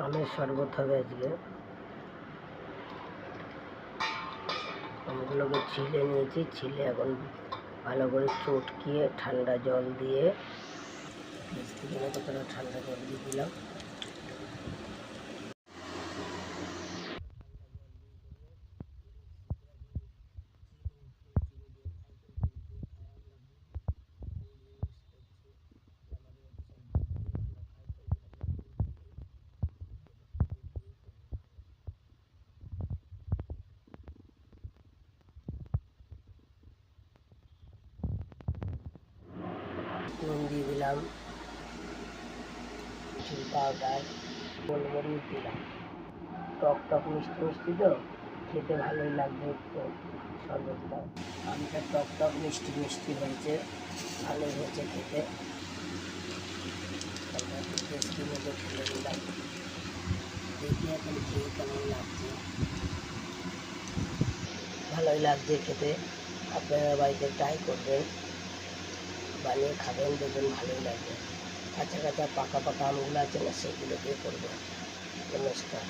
আমের শরবত হবে আজকে। আমগুলোকে ছিলে নিয়েছি, ছিলে এখন ভালো করে চটকিয়ে ঠান্ডা জল দিয়ে ফ্রিজ থেকে কতটা ঠান্ডা জল দিয়ে দিলাম। নুন দিয়ে দিলাম, চিনি পাউডার, গোলমরিচ দিলাম। টক টক মিষ্টি মিষ্টি তো খেতে ভালোই লাগবে। একটু শরবতটা আমটা টক টক মিষ্টি মিষ্টি হয়েছে, ভালোই হয়েছে খেতে। টেস্টি মতো ফেলে দিলাম, দেখি এখন খেয়ে কেমন লাগছে। ভালোই লাগছে খেতে। আপনারা বাড়িতে ট্রাই করবেন, বানিয়ে খাবেন, দেখবেন ভালোই লাগবে। কাঁচা কাঁচা পাকা পাকা আমগুলো আছে না, সেগুলো দিয়ে করবেন। নমস্কার।